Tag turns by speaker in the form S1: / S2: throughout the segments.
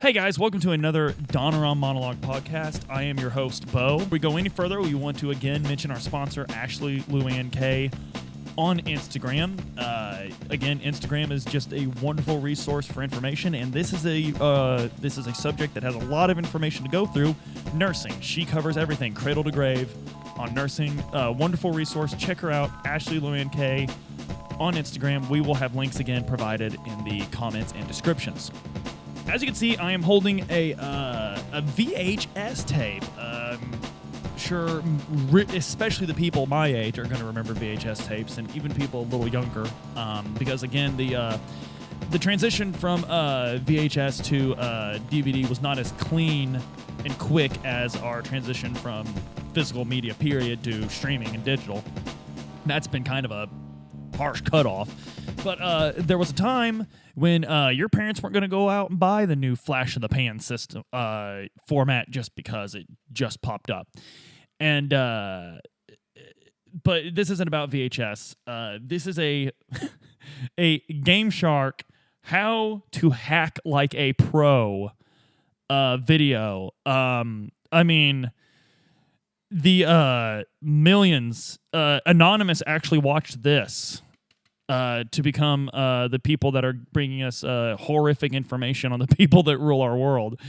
S1: Hey guys, welcome to another Donaron Monologue podcast. I am your host, Beau. Before we go any further, we want to again mention our sponsor, Ashley Luann K, on Instagram. Again, Instagram is just a wonderful resource for information, and this is a subject that has a lot of information to go through. Nursing. She covers everything, cradle to grave, on nursing. Wonderful resource. Check her out, Ashley Luann K, on Instagram. We will have links again provided in the comments and descriptions. As you can see, I am holding a VHS tape. Sure, especially the people my age are going to remember VHS tapes, and even people a little younger, because again, the transition from VHS to DVD was not as clean and quick as our transition from physical media period to streaming and digital. That's been kind of a harsh cutoff. But there was a time when your parents weren't going to go out and buy the new flash in the pan system format just because it just popped up. And but this isn't about VHS. This is a Gameshark how to hack like a pro video. I mean, the millions Anonymous actually watched this to become the people that are bringing us horrific information on the people that rule our world.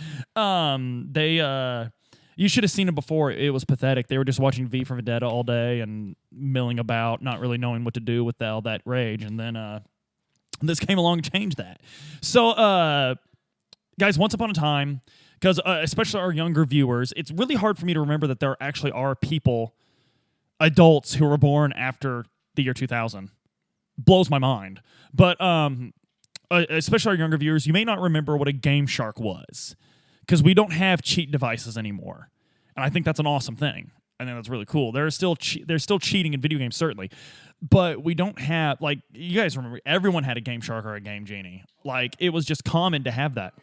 S1: You should have seen it before. It was pathetic. They were just watching V for Vendetta all day and milling about, not really knowing what to do with all that rage. And then this came along and changed that. So, guys, once upon a time, because especially our younger viewers, it's really hard for me to remember that there actually are people, adults, who were born after the year 2000. Blows my mind. But especially our younger viewers, you may not remember what a Gameshark was, because we don't have cheat devices anymore. And I think that's an awesome thing. I think that's really cool. There's still cheating in video games, certainly. But we don't have, like, you guys remember, everyone had a Gameshark or a Game Genie. Like, it was just common to have that.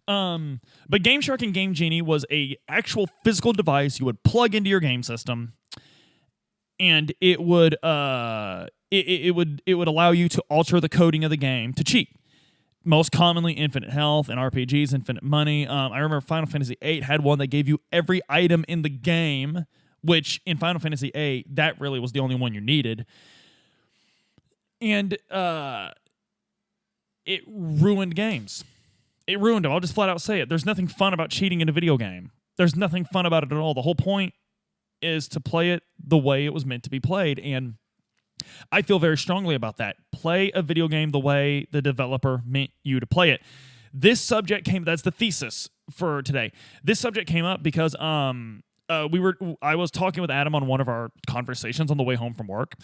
S1: But Gameshark and Game Genie was a actual physical device you would plug into your game system, and it would it would allow you to alter the coding of the game to cheat. Most commonly, infinite health, and RPGs, infinite money. I remember Final Fantasy VIII had one that gave you every item in the game, which in Final Fantasy VIII, that really was the only one you needed. And it ruined games. It ruined them. I'll just flat out say it. There's nothing fun about cheating in a video game. There's nothing fun about it at all. The whole point is to play it the way it was meant to be played, and I feel very strongly about that. Play a video game the way the developer meant you to play it. This subject that's the thesis for today. This subject came up because I was talking with Adam on one of our conversations on the way home from work,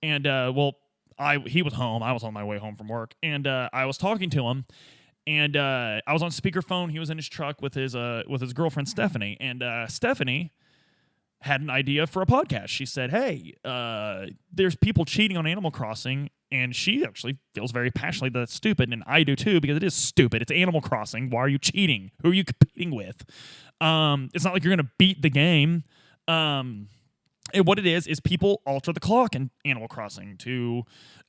S1: and he was home. I was on my way home from work, and I was talking to him, and I was on speakerphone. He was in his truck with his girlfriend Stephanie, and Stephanie had an idea for a podcast. She said, hey, there's people cheating on Animal Crossing, and she actually feels very passionately that it's stupid, and I do too, because it is stupid. It's Animal Crossing. Why are you cheating? Who are you competing with? It's not like you're going to beat the game. And what it is people alter the clock in Animal Crossing to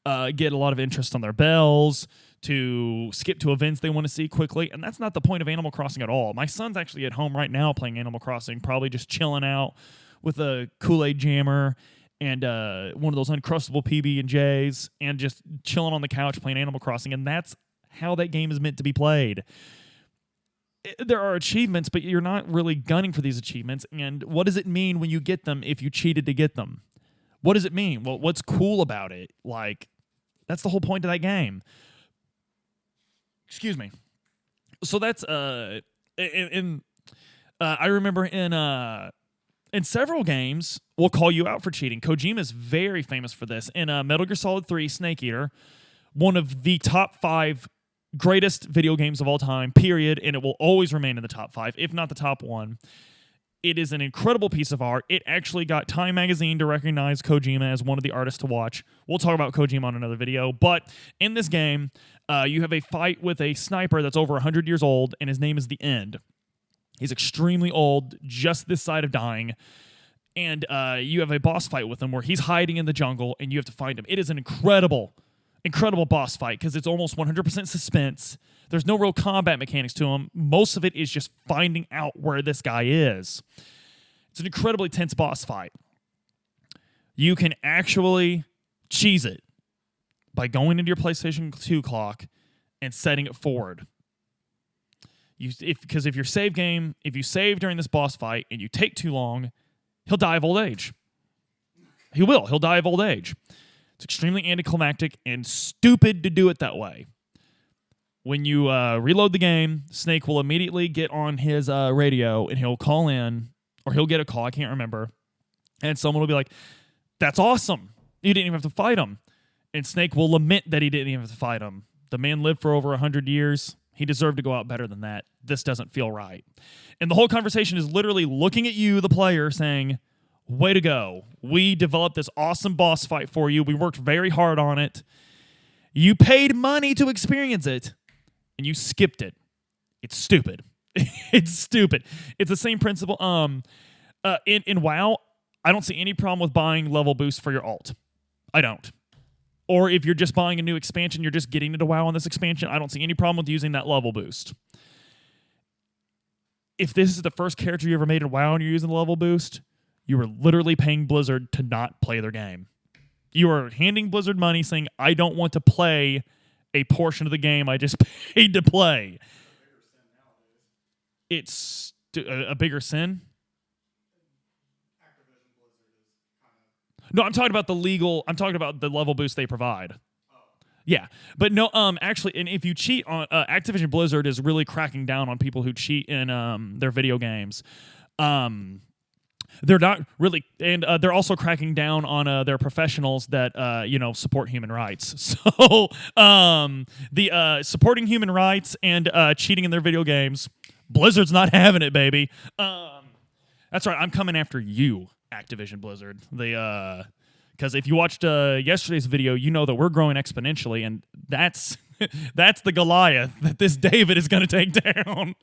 S1: get a lot of interest on their bells, to skip to events they want to see quickly, and that's not the point of Animal Crossing at all. My son's actually at home right now playing Animal Crossing, probably just chilling out with a Kool-Aid jammer and one of those Uncrustable PB&Js, and just chilling on the couch playing Animal Crossing, and that's how that game is meant to be played. There are achievements, but you're not really gunning for these achievements, and what does it mean when you get them if you cheated to get them? What does it mean? Well, what's cool about it? Like, that's the whole point of that game. Excuse me. So that's I remember in several games will call you out for cheating. Kojima's very famous for this. In Metal Gear Solid 3 Snake Eater, one of the top 5 greatest video games of all time, period, and it will always remain in the top 5, if not the top 1. It is an incredible piece of art. It actually got Time Magazine to recognize Kojima as one of the artists to watch. We'll talk about Kojima on another video. But in this game, you have a fight with a sniper that's over 100 years old, and his name is The End. He's extremely old, just this side of dying. And you have a boss fight with him where he's hiding in the jungle, and you have to find him. It is an incredible Incredible boss fight because it's almost 100% suspense. There's no real combat mechanics to him. Most of it is just finding out where this guy is. It's an incredibly tense boss fight. You can actually cheese it by going into your PlayStation 2 clock and setting it forward. Because if you save during this boss fight and you take too long, he'll die of old age. He will. He'll die of old age. It's extremely anticlimactic and stupid to do it that way. When you reload the game, Snake will immediately get on his radio and he'll call in, or he'll get a call, I can't remember, and someone will be like, "That's awesome. You didn't even have to fight him." And Snake will lament that he didn't even have to fight him. The man lived for over 100 years. He deserved to go out better than that. This doesn't feel right. And the whole conversation is literally looking at you, the player, saying, "Way to go. We developed this awesome boss fight for you. We worked very hard on it. You paid money to experience it, and you skipped it. It's stupid." It's stupid. It's the same principle. In WoW, I don't see any problem with buying level boosts for your alt. I don't. Or if you're just buying a new expansion, you're just getting into WoW on this expansion, I don't see any problem with using that level boost. If this is the first character you ever made in WoW and you're using the level boost, you are literally paying Blizzard to not play their game. You are handing Blizzard money saying, "I don't want to play a portion of the game I just paid to play." It's a bigger sin. No, I'm talking about I'm talking about the level boost they provide. Yeah, but no, actually, and if you cheat on Activision Blizzard is really cracking down on people who cheat in their video games. They're not really, and they're also cracking down on their professionals that support human rights. So the supporting human rights and cheating in their video games, Blizzard's not having it, baby. That's right. I'm coming after you, Activision Blizzard. Because if you watched yesterday's video, you know that we're growing exponentially, and that's the Goliath that this David is going to take down.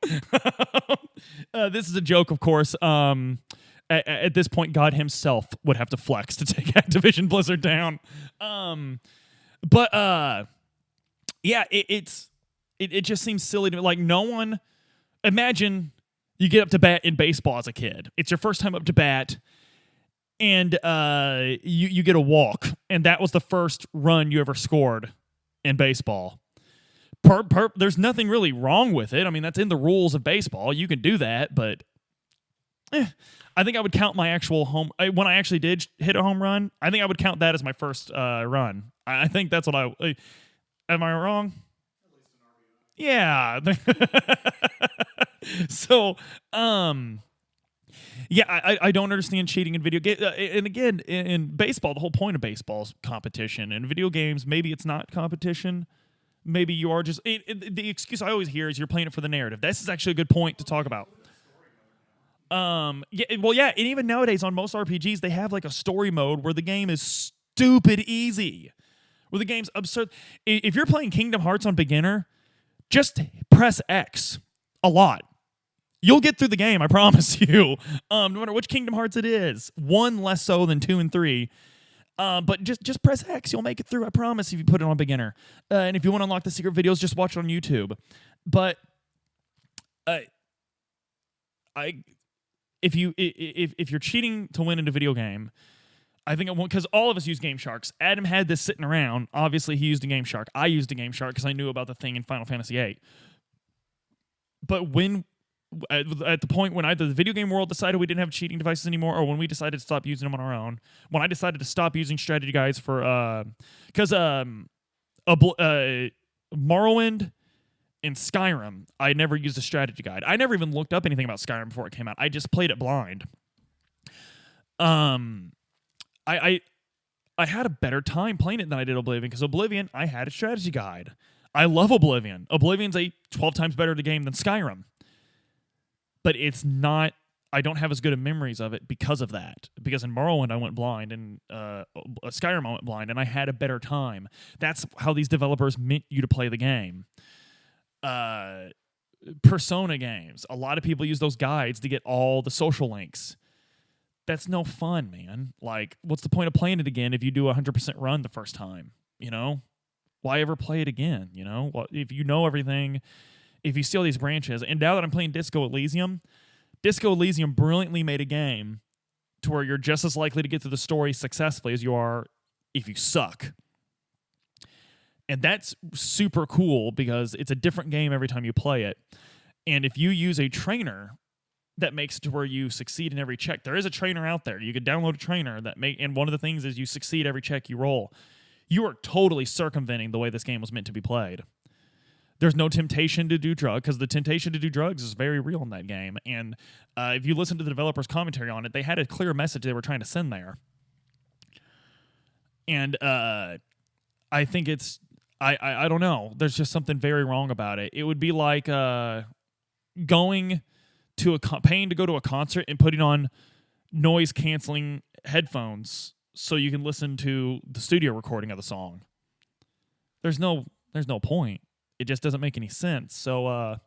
S1: This is a joke, of course. At this point, God himself would have to flex to take Activision Blizzard down. It just seems silly to me. Like, no one. Imagine you get up to bat in baseball as a kid. It's your first time up to bat, and you get a walk, and that was the first run you ever scored in baseball. There's nothing really wrong with it. I mean, that's in the rules of baseball. You can do that, but I think I would count my actual when I actually did hit a home run, I think I would count that as my first run. I think that's what am I wrong? Yeah. So, I don't understand cheating in video games. And again, in baseball, the whole point of baseball is competition. In video games, maybe it's not competition. Maybe you are just... the excuse I always hear is you're playing it for the narrative. This is actually a good point to talk about. And even nowadays on most RPGs, they have like a story mode where the game is stupid easy. Where the game's absurd. If you're playing Kingdom Hearts on beginner, just press X a lot. You'll get through the game, I promise you. No matter which Kingdom Hearts it is. 1 less so than 2 and 3. But just press X. You'll make it through, I promise, if you put it on beginner. And if you want to unlock the secret videos, just watch it on YouTube. But if you're cheating to win in a video game, I think because all of us use Gamesharks. Adam had this sitting around. Obviously, he used a Gameshark. I used a Gameshark because I knew about the thing in Final Fantasy VIII. But at the point when either the video game world decided we didn't have cheating devices anymore, or when we decided to stop using them on our own, when I decided to stop using strategy guides for because Morrowind and Skyrim, I never used a strategy guide. I never even looked up anything about Skyrim before it came out. I just played it blind. I had a better time playing it than I did Oblivion, because Oblivion, I had a strategy guide. I love Oblivion. Oblivion's 12 times better the game than Skyrim. But it's not... I don't have as good of memories of it because of that. Because in Morrowind, I went blind, and Skyrim, I went blind, and I had a better time. That's how these developers meant you to play the game. Persona games. A lot of people use those guides to get all the social links. That's no fun, man. Like, what's the point of playing it again if you do a 100% run the first time? You know? why ever play it again? You know, if you know everything, if you see all these branches. And now that I'm playing Disco Elysium brilliantly made a game to where you're just as likely to get through the story successfully as you are if you suck. And that's super cool because it's a different game every time you play it. And if you use a trainer that makes it to where you succeed in every check, there is a trainer out there. You could download a trainer and one of the things is you succeed every check you roll. You are totally circumventing the way this game was meant to be played. There's no temptation to do drugs, because the temptation to do drugs is very real in that game. And if you listen to the developer's commentary on it, they had a clear message they were trying to send there. And I think it's, I don't know. There's just something very wrong about it. It would be like going to paying to go to a concert and putting on noise-canceling headphones so you can listen to the studio recording of the song. There's no point. It just doesn't make any sense. So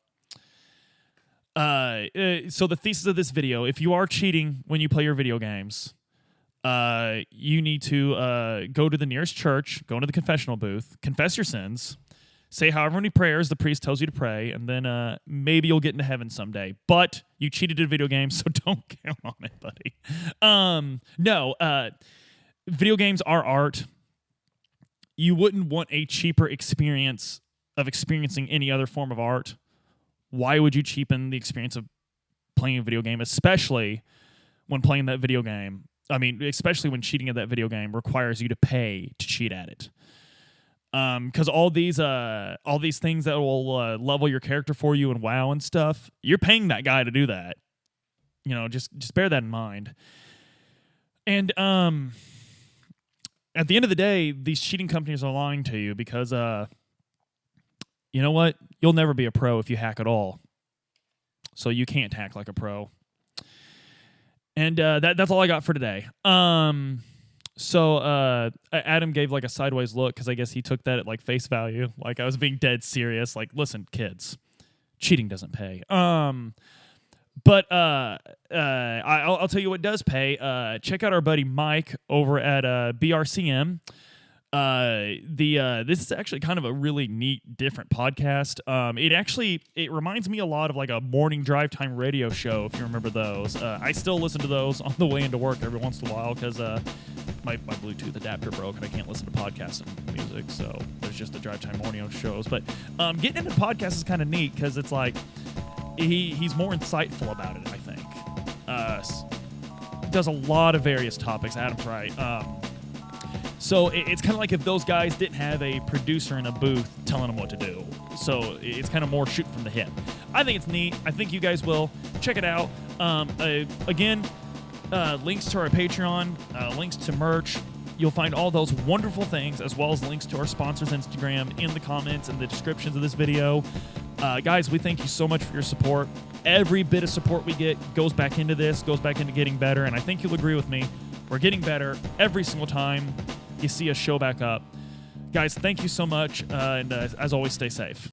S1: so the thesis of this video, if you are cheating when you play your video games, you need to go to the nearest church, go into the confessional booth, confess your sins, say however many prayers the priest tells you to pray, and then maybe you'll get into heaven someday. But you cheated in video games, so don't count on it, buddy. No, video games are art. You wouldn't want a cheaper experience of experiencing any other form of art. Why would you cheapen the experience of playing a video game, especially when playing that video game? I mean, especially when cheating at that video game requires you to pay to cheat at it. Because all these things that will level your character for you and WoW and stuff, you're paying that guy to do that. You know, just bear that in mind. And at the end of the day, these cheating companies are lying to you because you know what? You'll never be a pro if you hack at all. So you can't hack like a pro. And that's all I got for today. So Adam gave like a sideways look because I guess he took that at like face value. Like I was being dead serious. Like, listen, kids, cheating doesn't pay. But I'll tell you what does pay. Check out our buddy Mike over at BRCM. This is actually kind of a really neat, different podcast. It reminds me a lot of like a morning drive time radio show, if you remember those. I still listen to those on the way into work every once in a while because my Bluetooth adapter broke and I can't listen to podcasts and music, so there's just the drive time morning shows. But getting into podcasts is kind of neat because it's like he's more insightful about it, I think. Does a lot of various topics. Adam's right. So it's kind of like if those guys didn't have a producer in a booth telling them what to do. So it's kind of more shoot from the hip. I think it's neat. I think you guys will. Check it out. Again, links to our Patreon, links to merch. You'll find all those wonderful things, as well as links to our sponsors' Instagram in the comments and the descriptions of this video. Guys, we thank you so much for your support. Every bit of support we get goes back into this, goes back into getting better, and I think you'll agree with me. We're getting better every single time you see us show back up. Guys, thank you so much, and as always, stay safe.